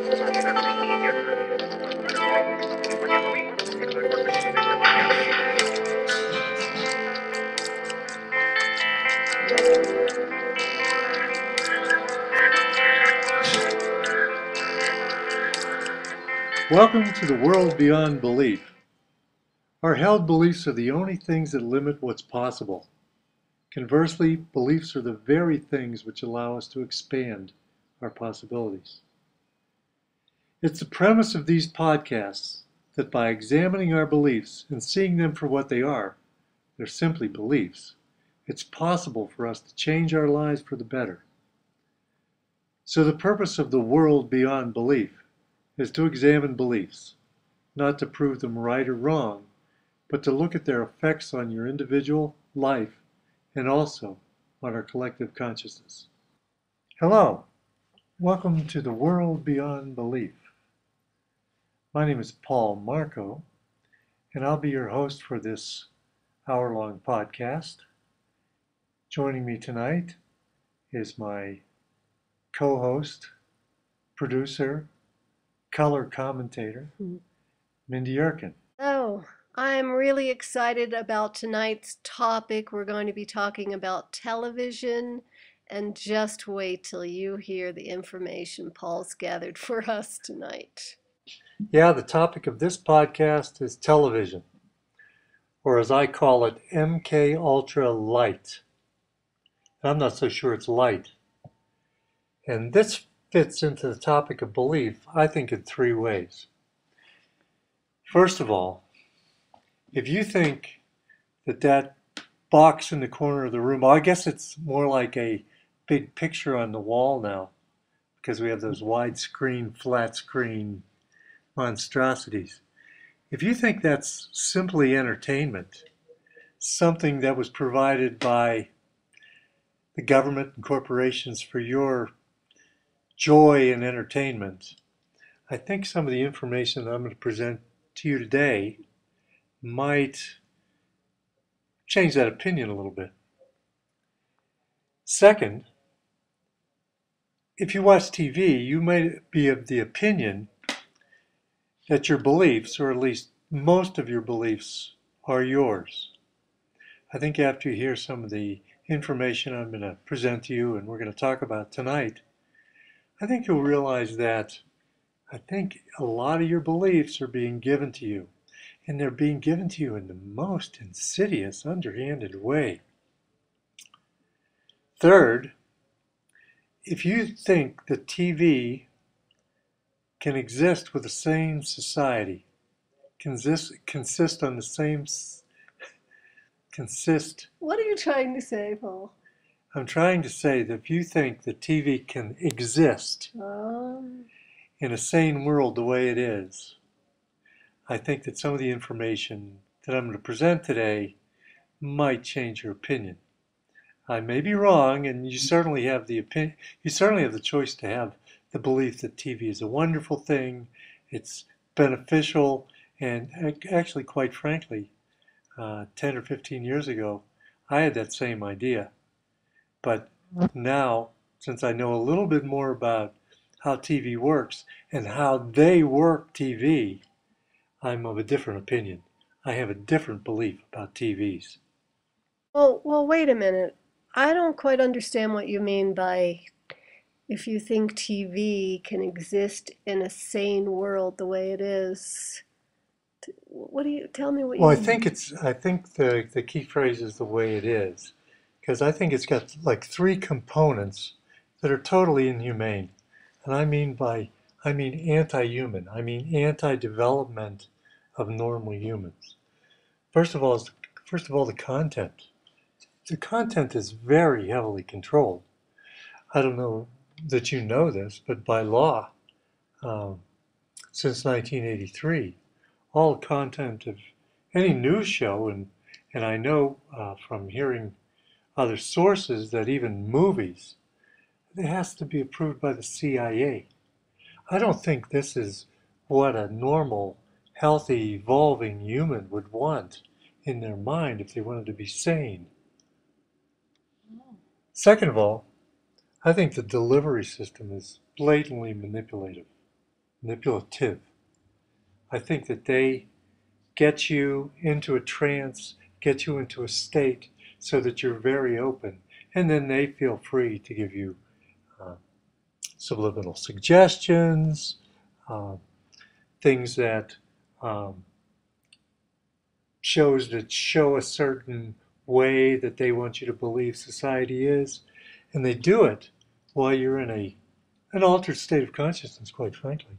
Welcome to the world beyond belief. Our held beliefs are the only things that limit what's possible. Conversely, beliefs are the very things which allow us to expand our possibilities. It's the premise of these podcasts that by examining our beliefs and seeing them for what they are, they're simply beliefs, it's possible for us to change our lives for the better. So the purpose of the world beyond belief is to examine beliefs, not to prove them right or wrong, but to look at their effects on your individual life and also on our collective consciousness. Hello, welcome to the world beyond belief. My name is Paul Marco, and I'll be your host for this hour-long podcast. Joining me tonight is my co-host, producer, color commentator, Mindy Erkin. Oh, I'm really excited about tonight's topic. We're going to be talking about television, and just wait till you hear the information Paul's gathered for us tonight. Yeah, the topic of this podcast is television, or as I call it, MK Ultra Light. I'm not so sure it's light. And this fits into the topic of belief, I think, in three ways. First of all, if you think that box in the corner of the room, well, I guess it's more like a big picture on the wall now, because we have those widescreen, flat screen monstrosities. If you think that's simply entertainment, something that was provided by the government and corporations for your joy and entertainment, I think some of the information that I'm going to present to you today might change that opinion a little bit. Second, if you watch TV, you may be of the opinion that your beliefs, or at least most of your beliefs, are yours. I think after you hear some of the information I'm going to present to you and we're going to talk about tonight, I think you'll realize that I think a lot of your beliefs are being given to you, and they're being given to you in the most insidious, underhanded way. Third, if you think that TV can exist with the same society, consist on the same, consist. What are you trying to say, Paul? I'm trying to say that if you think that TV can exist in a sane world the way it is, I think that some of the information that I'm going to present today might change your opinion. I may be wrong, and you certainly have the opinion. You certainly have the choice to have the belief that TV is a wonderful thing, it's beneficial, and actually, quite frankly, 10 or 15 years ago, I had that same idea. But now, since I know a little bit more about how TV works and how they work TV, I'm of a different opinion. I have a different belief about TVs. Well, wait a minute. I don't quite understand what you mean by if you think TV can exist in a sane world the way it is. What do you tell me what you Well, mean? I think the key phrase is the way it is, because I think it's got like three components that are totally inhumane. And I mean anti-human. I mean anti-development of normal humans. First of all, the content. The content is very heavily controlled. I don't know that you know this, but by law, since 1983, all content of any news show, and I know from hearing other sources that even movies, it has to be approved by the CIA. I don't think this is what a normal, healthy, evolving human would want in their mind if they wanted to be sane. Second of all, I think the delivery system is blatantly manipulative. manipulative. I think that they get you into a trance, get you into a state so that you're very open. And then they feel free to give you uh, subliminal suggestions, uh, things that um, show a certain way that they want you to believe society is. And they do it while you're in an altered state of consciousness, quite frankly.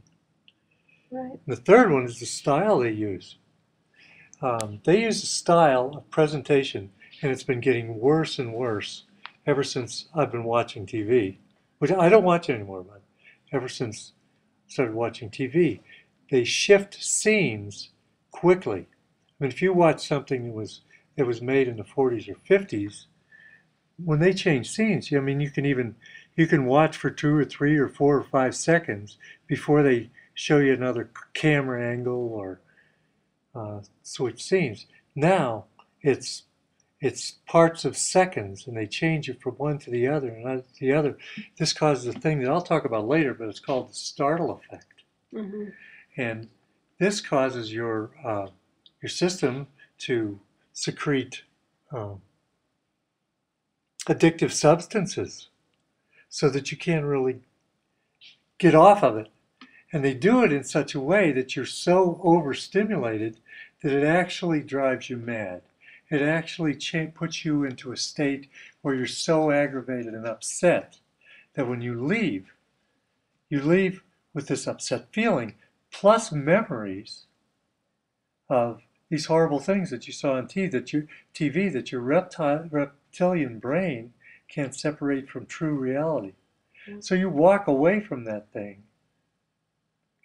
Right. The third one is the style they use. They use a style of presentation, and it's been getting worse and worse ever since I've been watching TV, which I don't watch anymore, but ever since I started watching TV, they shift scenes quickly. I mean, if you watch something that was made in the 40s or 50s, when they change scenes, I mean, you can watch for 2 or 3 or 4 or 5 seconds before they show you another camera angle or switch scenes. Now it's parts of seconds, and they change it from one to the other and to the other. This causes a thing that I'll talk about later, but it's called the startle effect. Mm-hmm. And this causes your system to secrete addictive substances so that you can't really get off of it. And they do it in such a way that you're so overstimulated that it actually drives you mad. It actually puts you into a state where you're so aggravated and upset that when you leave with this upset feeling, plus memories of these horrible things that you saw on TV that your reptilian brain can't separate from true reality. Mm-hmm. So you walk away from that thing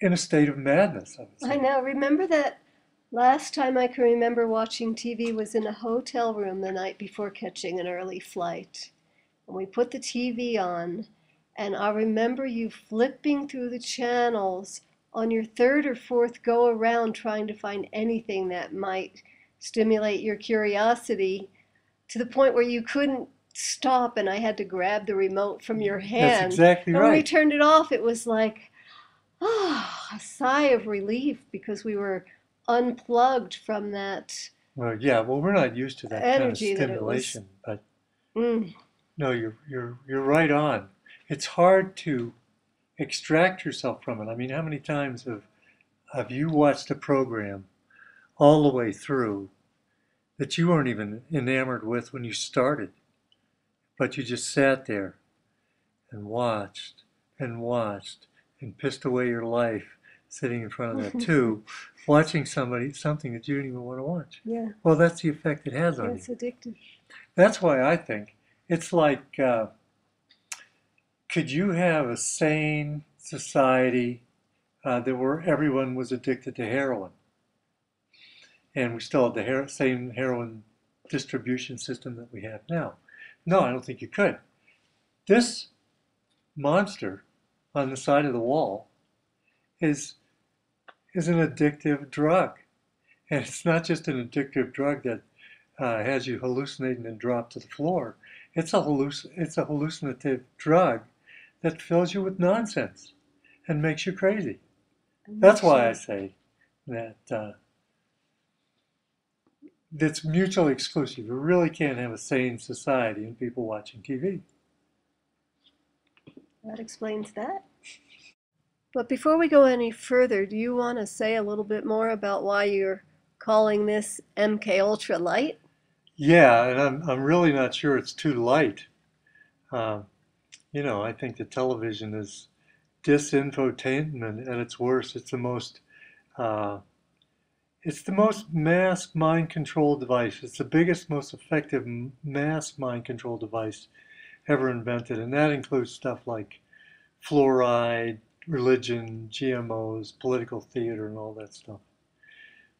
in a state of madness, I would say. I know. Remember that last time I can remember watching TV was in a hotel room the night before catching an early flight. And we put the TV on, and I remember you flipping through the channels on your third or fourth go around trying to find anything that might stimulate your curiosity to the point where you couldn't stop, and I had to grab the remote from your hand. That's exactly right. And when we turned it off, it was like, a sigh of relief because we were unplugged from that. Well, yeah. Well, we're not used to that kind of stimulation, but no, you're right on. It's hard to extract yourself from it. I mean, how many times have you watched a program all the way through that you weren't even enamored with when you started, but you just sat there and watched and watched and pissed away your life sitting in front of that tube, watching something that you didn't even want to watch. Yeah. Well, that's the effect it has on you. It's addictive. That's why I think it's like, could you have a sane society where everyone was addicted to heroin, and we still have the same heroin distribution system that we have now? No, I don't think you could. This monster on the side of the wall is an addictive drug. And it's not just an addictive drug that has you hallucinating and drop to the floor. It's a hallucinative drug that fills you with nonsense and makes you crazy. That's why I say that it's mutually exclusive. You really can't have a sane society and people watching TV. That explains that. But before we go any further, do you want to say a little bit more about why you're calling this MK Ultra light? Yeah, and I'm really not sure it's too light. I think that television is disinfotainment at its worst. It's the most mass mind control device. It's the biggest, most effective mass mind control device ever invented, and that includes stuff like fluoride, religion, GMOs, political theater, and all that stuff.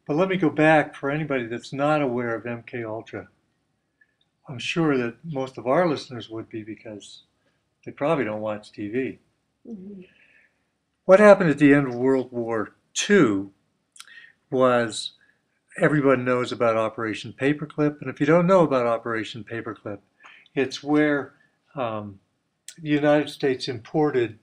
But let me go back for anybody that's not aware of MK Ultra. I'm sure that most of our listeners would be because they probably don't watch TV. Mm-hmm. What happened at the end of World War II was, everyone knows about Operation Paperclip, and if you don't know about Operation Paperclip, it's where the United States imported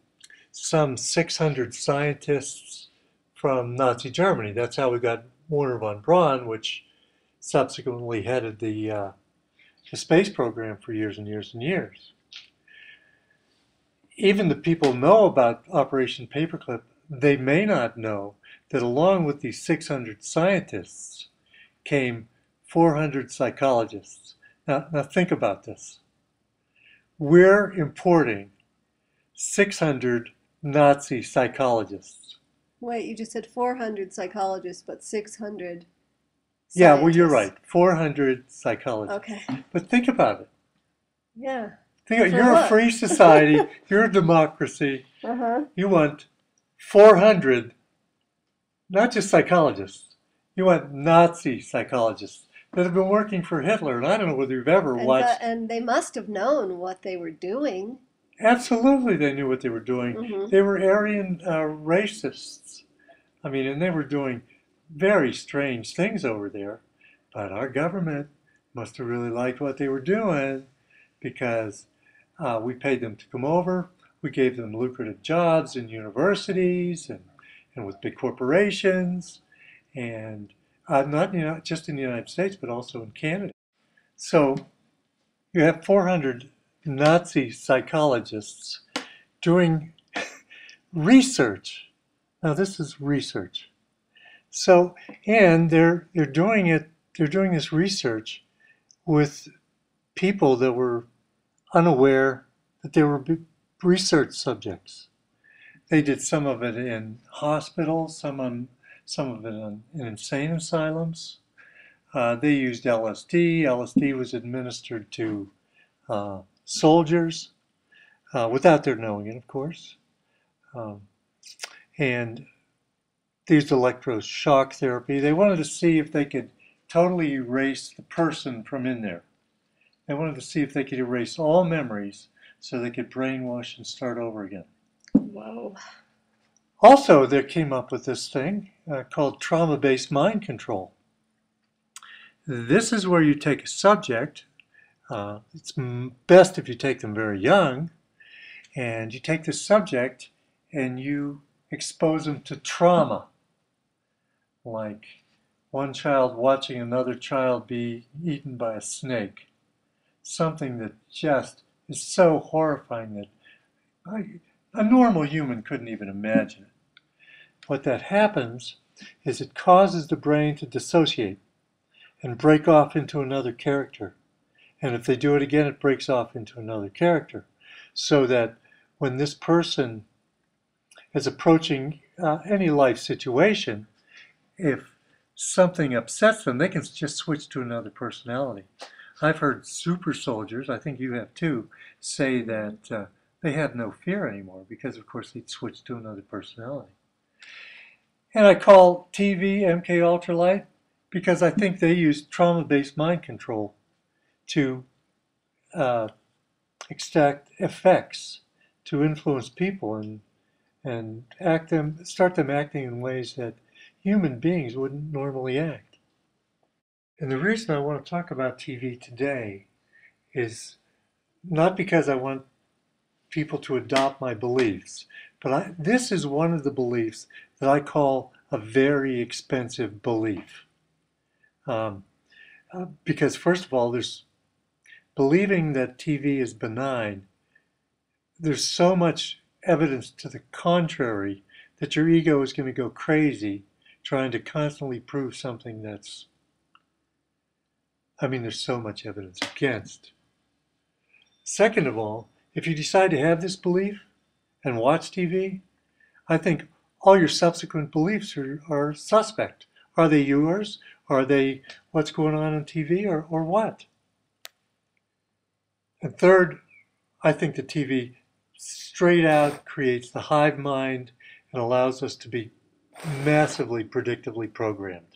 some 600 scientists from Nazi Germany. That's how we got Werner von Braun, which subsequently headed the space program for years and years and years. Even the people know about Operation Paperclip, they may not know that along with these 600 scientists came 400 psychologists. Now think about this. We're importing 600 Nazi psychologists. Wait, you just said 400 psychologists, but 600 Yeah, well, scientists. you're right. 400 psychologists. Okay. But think about it. Yeah. You're a free society. You're a democracy. Uh-huh. You want 400, not just psychologists. You want Nazi psychologists that have been working for Hitler. And I don't know whether you've ever watched. And they must have known what they were doing. Absolutely, they knew what they were doing. Mm-hmm. They were Aryan racists. I mean, and they were doing very strange things over there. But our government must have really liked what they were doing because we paid them to come over. We gave them lucrative jobs in universities and with big corporations, and not just in the United States, but also in Canada. So you have 400 Nazi psychologists doing research. Now this is research. So, and they're doing this research with people that were unaware that they were research subjects. They did some of it in hospitals, some of it in insane asylums. They used LSD. LSD was administered to soldiers without their knowing it, of course. And they used electroshock therapy. They wanted to see if they could totally erase the person from in there. They wanted to see if they could erase all memories so they could brainwash and start over again. Whoa. Also, they came up with this thing called trauma-based mind control. This is where you take a subject. It's best if you take them very young. And you take the subject and you expose them to trauma. Like one child watching another child be eaten by a snake. Something that just is so horrifying that a normal human couldn't even imagine it. What that happens is it causes the brain to dissociate and break off into another character. And if they do it again, it breaks off into another character. So that when this person is approaching any life situation, if something upsets them, they can just switch to another personality. I've heard super soldiers, I think you have too, say that they had no fear anymore because, of course, they'd switched to another personality. And I call TV MK Ultralight because I think they use trauma-based mind control to extract effects to influence people and start them acting in ways that human beings wouldn't normally act. And the reason I want to talk about TV today is not because I want people to adopt my beliefs, but this is one of the beliefs that I call a very expensive belief. Because first of all, there's believing that TV is benign. There's so much evidence to the contrary that your ego is going to go crazy trying to constantly prove something that's, there's so much evidence against. Second of all, if you decide to have this belief and watch TV, I think all your subsequent beliefs are suspect. Are they yours? Are they what's going on TV or what? And third, I think the TV straight out creates the hive mind and allows us to be massively predictably programmed.